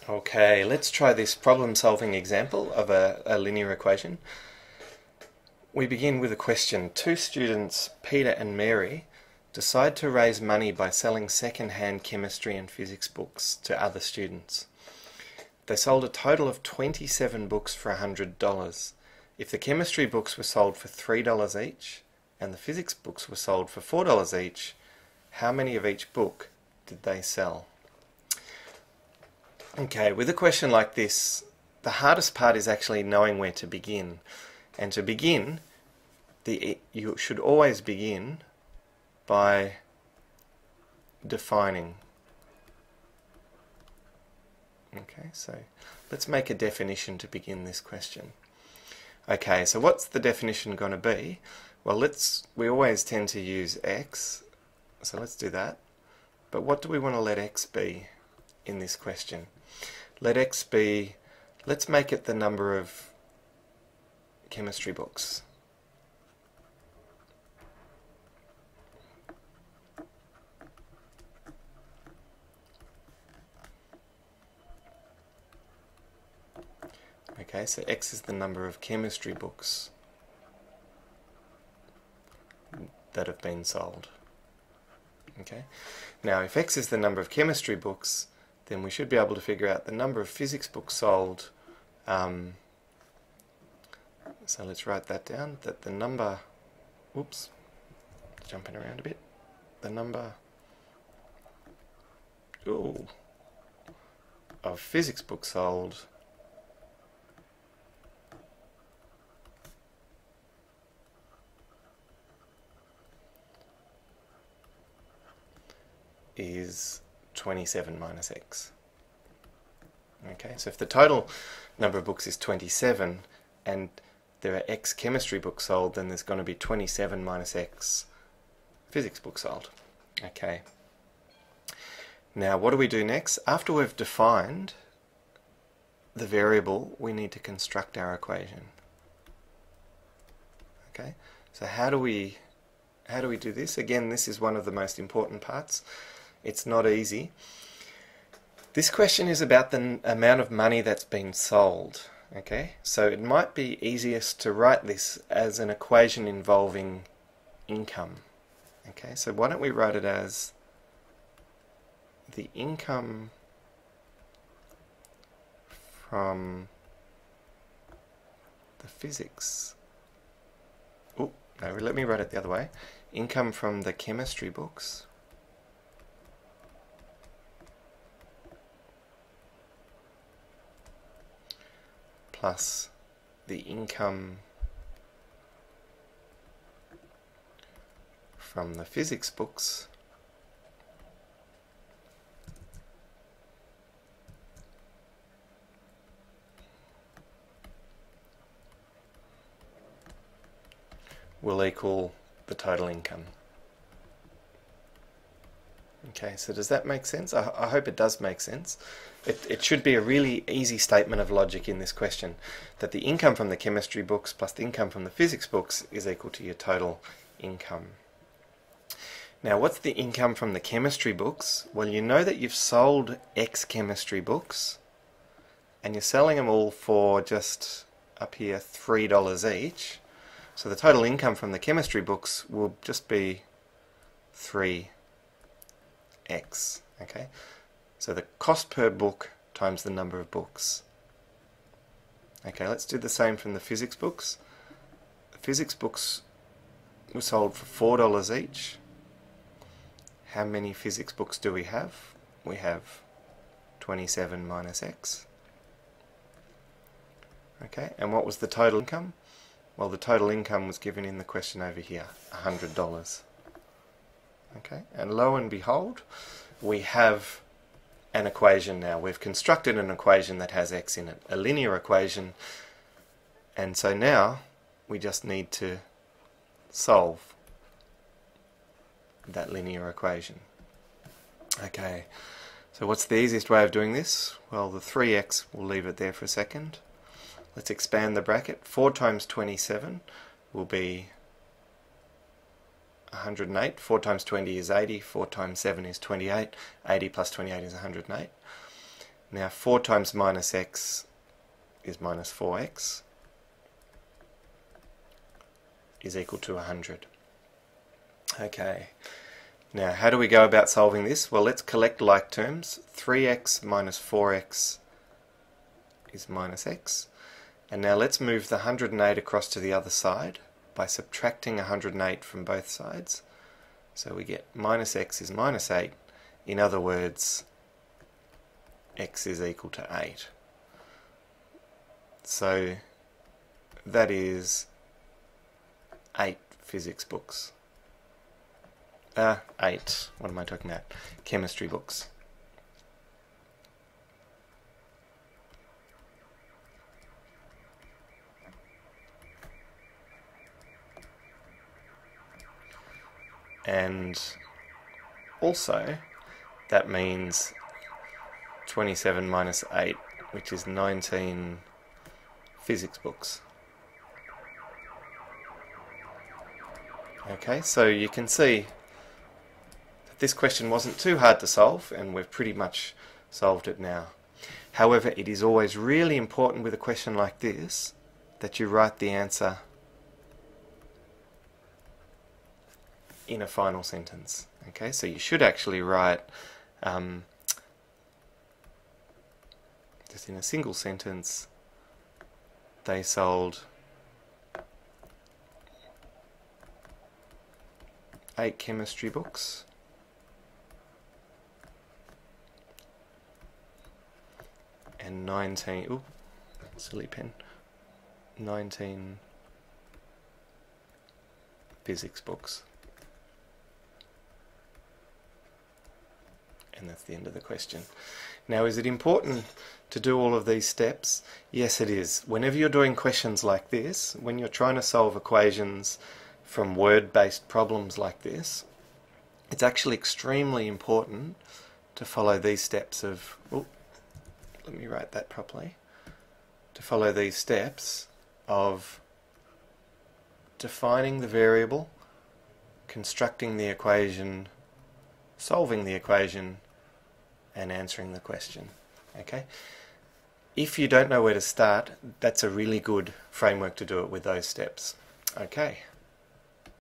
Okay, let's try this problem-solving example of a linear equation. We begin with a question. Two students, Peter and Mary, decide to raise money by selling second-hand chemistry and physics books to other students. They sold a total of 27 books for $100. If the chemistry books were sold for $3 each and the physics books were sold for $4 each, how many of each book did they sell? Okay, with a question like this, the hardest part is actually knowing where to begin. And to begin, you should always begin by defining. Okay, so let's make a definition to begin this question. Okay, so what's the definition going to be? Well, we always tend to use x, so let's do that. But what do we want to let x be in this question? Let x be, let's make it the number of chemistry books. Okay, so x is the number of chemistry books that have been sold. Okay, now if x is the number of chemistry books, then we should be able to figure out the number of physics books sold. So let's write that down, that the number, whoops, jumping around a bit, the number of physics books sold is 27 minus x. Okay, so if the total number of books is 27 and there are x chemistry books sold, then there's going to be 27 minus x physics books sold. Okay. Now what do we do next? After we've defined the variable, we need to construct our equation. Okay, so how do we do this? Again, this is one of the most important parts. It's not easy. This question is about the amount of money that's been sold. Okay, so it might be easiest to write this as an equation involving income. Okay, so why don't we write it as the income from the physics. Oh, no, let me write it the other way. Income from the chemistry books plus the income from the physics books will equal the total income. Okay, so does that make sense? I hope it does make sense. It should be a really easy statement of logic in this question, that the income from the chemistry books plus the income from the physics books is equal to your total income. Now, what's the income from the chemistry books? Well, you know that you've sold X chemistry books, and you're selling them all for just up here $3 each. So the total income from the chemistry books will just be 3x. Okay, so the cost per book times the number of books. Okay, let's do the same from the physics books. The physics books were sold for $4 each. How many physics books do we have? We have 27 minus x. Okay, and what was the total income? Well, the total income was given in the question over here, $100. Okay, and lo and behold, we have an equation now. We've constructed an equation that has x in it, a linear equation, and so now we just need to solve that linear equation. Okay, so what's the easiest way of doing this? Well, the 3x, we'll leave it there for a second. Let's expand the bracket. 4 times 27 will be 108. 4 times 20 is 80. 4 times 7 is 28. 80 plus 28 is 108. Now 4 times minus x is minus 4x is equal to 100. Okay, now how do we go about solving this? Well, let's collect like terms. 3x minus 4x is minus x. And now let's move the 108 across to the other side by subtracting 108 from both sides. So we get minus x is minus 8. In other words, x is equal to 8. So that is 8 physics books. 8, what am I talking about? Chemistry books. And also that means 27 minus 8, which is 19 physics books. Okay, so you can see that this question wasn't too hard to solve, and we've pretty much solved it now. However, it is always really important with a question like this that you write the answer in a final sentence. Okay, so you should actually write just in a single sentence, they sold 8 chemistry books and 19, ooh, silly pen, 19 physics books. And that's the end of the question. Now, is it important to do all of these steps? Yes, it is. Whenever you're doing questions like this, when you're trying to solve equations from word-based problems like this, it's actually extremely important to follow these steps of, oh, let me write that properly, to follow these steps of defining the variable, constructing the equation, solving the equation, and answering the question. Okay? If you don't know where to start, that's a really good framework to do it with those steps. Okay.